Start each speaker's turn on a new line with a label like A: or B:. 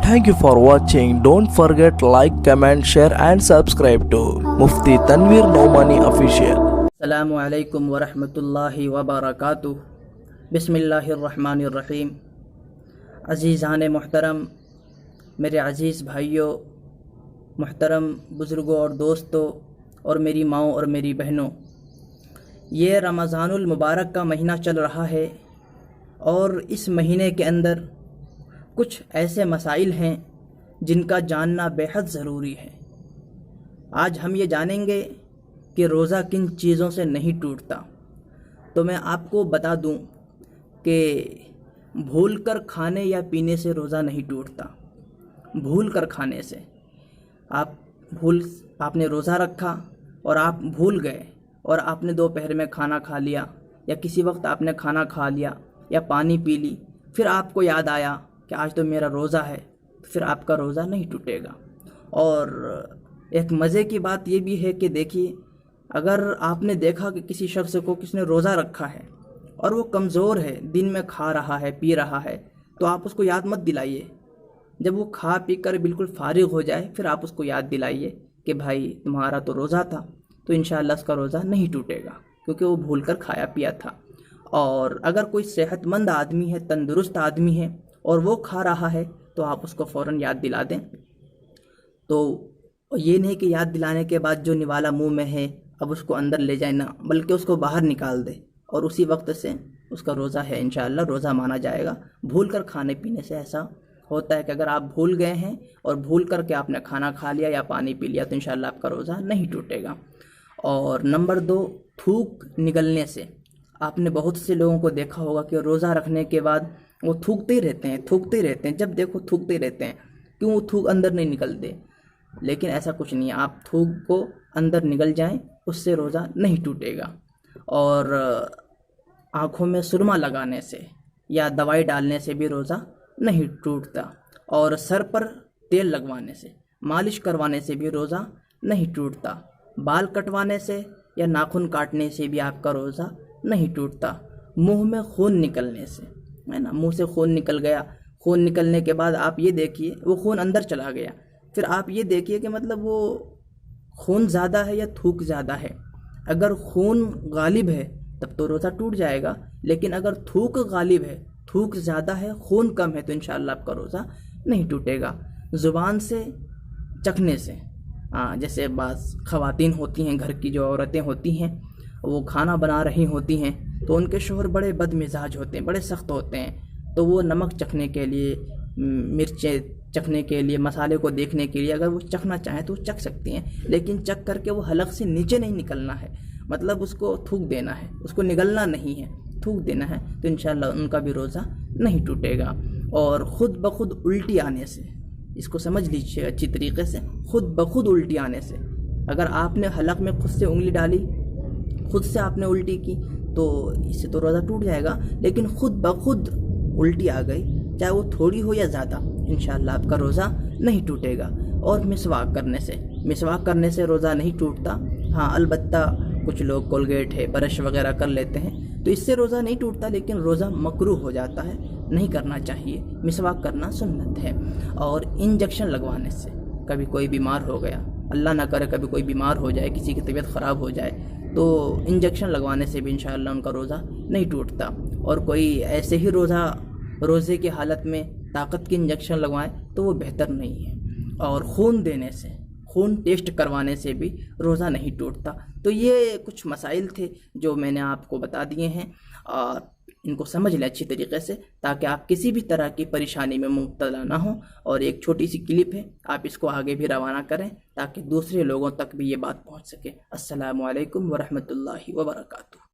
A: Thank you for watching. Don't forget like, comment, share and subscribe to Mufti Tanveer Nomani Official.
B: السلام علیکم ورحمۃ اللہ وبرکاتہ۔ بسم اللہ الرحمن الرحیم۔ عزیزان محترم، میرے عزیز بھائیوں، محترم بزرگوں اور دوستوں اور میری ماؤں اور میری بہنوں، یہ رمضان المبارک کا مہینہ چل رہا ہے اور اس مہینے کے اندر کچھ ایسے مسائل ہیں جن کا جاننا بے حد ضروری ہے۔ آج ہم یہ جانیں گے کہ روزہ کن چیزوں سے نہیں ٹوٹتا۔ تو میں آپ کو بتا دوں کہ بھول کر کھانے یا پینے سے روزہ نہیں ٹوٹتا۔ بھول کر کھانے سے آپ نے روزہ رکھا اور آپ بھول گئے اور آپ نے دوپہر میں کھانا کھا لیا یا کسی وقت آپ نے کھانا کھا لیا یا پانی پی لی، پھر آپ کو یاد آیا کہ آج تو میرا روزہ ہے، تو پھر آپ کا روزہ نہیں ٹوٹے گا۔ اور ایک مزے کی بات یہ بھی ہے کہ دیکھیے، اگر آپ نے دیکھا کہ کسی شخص کو کس نے روزہ رکھا ہے اور وہ کمزور ہے، دن میں کھا رہا ہے پی رہا ہے، تو آپ اس کو یاد مت دلائیے۔ جب وہ کھا پی کر بالکل فارغ ہو جائے پھر آپ اس کو یاد دلائیے کہ بھائی تمہارا تو روزہ تھا، تو انشاءاللہ اس کا روزہ نہیں ٹوٹے گا کیونکہ وہ بھول کر کھایا پیا تھا۔ اور اگر کوئی صحت مند آدمی ہے، تندرست آدمی ہے اور وہ کھا رہا ہے تو آپ اس کو فوراً یاد دلا دیں۔ تو یہ نہیں کہ یاد دلانے کے بعد جو نوالا منہ میں ہے اب اس کو اندر لے جائے، نہ، بلکہ اس کو باہر نکال دے اور اسی وقت سے اس کا روزہ ہے، انشاءاللہ روزہ مانا جائے گا۔ بھول کر کھانے پینے سے ایسا ہوتا ہے کہ اگر آپ بھول گئے ہیں اور بھول کر کے آپ نے کھانا کھا لیا یا پانی پی لیا تو انشاءاللہ آپ کا روزہ نہیں ٹوٹے گا۔ اور نمبر 2، تھوک نکلنے سے۔ آپ نے بہت سے لوگوں کو دیکھا ہوگا کہ روزہ رکھنے کے بعد وہ تھوکتے ہی رہتے ہیں، جب دیکھو تھوکتے ہی رہتے ہیں، کیوں وہ تھوک اندر نہیں نکلتے؟ لیکن ایسا کچھ نہیں ہے، آپ تھوک کو اندر نکل جائیں اس سے روزہ نہیں ٹوٹے گا۔ اور آنکھوں میں سرما لگانے سے یا دوائی ڈالنے سے بھی روزہ نہیں ٹوٹتا۔ اور سر پر تیل لگوانے سے، مالش کروانے سے بھی روزہ نہیں ٹوٹتا۔ بال کٹوانے سے یا ناخن کاٹنے سے بھی آپ کا روزہ نہیں ٹوٹتا۔ منہ میں خون نکلنے سے، ہے نا، منہ سے خون نکل گیا، خون نکلنے کے بعد آپ یہ دیکھیے وہ خون اندر چلا گیا، پھر آپ یہ دیکھیے کہ مطلب وہ خون زیادہ ہے یا تھوک زیادہ ہے۔ اگر خون غالب ہے تب تو روزہ ٹوٹ جائے گا، لیکن اگر تھوک غالب ہے، تھوک زیادہ ہے، خون کم ہے، تو انشاءاللہ آپ کا روزہ نہیں ٹوٹے گا۔ زبان سے چکھنے سے، جیسے بعض خواتین ہوتی ہیں، گھر کی جو عورتیں ہوتی ہیں، وہ کھانا بنا رہی ہوتی ہیں تو ان کے شوہر بڑے بد مزاج ہوتے ہیں، بڑے سخت ہوتے ہیں، تو وہ نمک چکھنے کے لیے، مرچیں چکھنے کے لیے، مسالے کو دیکھنے کے لیے اگر وہ چکھنا چاہیں تو وہ چکھ سکتی ہیں، لیکن چکھ کر کے وہ حلق سے نیچے نہیں نکلنا ہے، مطلب اس کو تھوک دینا ہے، اس کو نگلنا نہیں ہے، تھوک دینا ہے، تو انشاءاللہ ان کا بھی روزہ نہیں ٹوٹے گا۔ اور خود بخود الٹی آنے سے، اس کو سمجھ لیجیے اچھی طریقے سے، خود بخود الٹی آنے سے، اگر آپ نے حلق میں خود سے انگلی ڈالی، خود سے آپ نے الٹی کی تو اس سے تو روزہ ٹوٹ جائے گا، لیکن خود بخود الٹی آ گئی، چاہے وہ تھوڑی ہو یا زیادہ، انشاءاللہ آپ کا روزہ نہیں ٹوٹے گا۔ اور مسواک کرنے سے روزہ نہیں ٹوٹتا۔ ہاں، البتہ کچھ لوگ کولگیٹ ہے، برش وغیرہ کر لیتے ہیں تو اس سے روزہ نہیں ٹوٹتا، لیکن روزہ مکروہ ہو جاتا ہے، نہیں کرنا چاہیے۔ مسواک کرنا سنت ہے۔ اور انجیکشن لگوانے سے، کبھی کوئی بیمار ہو گیا، اللہ نہ کرے کبھی کوئی بیمار ہو جائے، کسی کی طبیعت خراب ہو جائے، تو انجیکشن لگوانے سے بھی انشاءاللہ ان کا روزہ نہیں ٹوٹتا۔ اور کوئی ایسے ہی روزے کی حالت میں طاقت کی انجیکشن لگوائیں تو وہ بہتر نہیں ہے۔ اور خون دینے سے، خون ٹیسٹ کروانے سے بھی روزہ نہیں ٹوٹتا۔ تو یہ کچھ مسائل تھے جو میں نے آپ کو بتا دیے ہیں، اور ان کو سمجھ لیں اچھی طریقے سے تاکہ آپ کسی بھی طرح کی پریشانی میں مبتلا نہ ہوں۔ اور ایک چھوٹی سی کلپ ہے، آپ اس کو آگے بھی روانہ کریں تاکہ دوسرے لوگوں تک بھی یہ بات پہنچ سکے۔ السلام علیکم ورحمۃ اللہ وبرکاتہ۔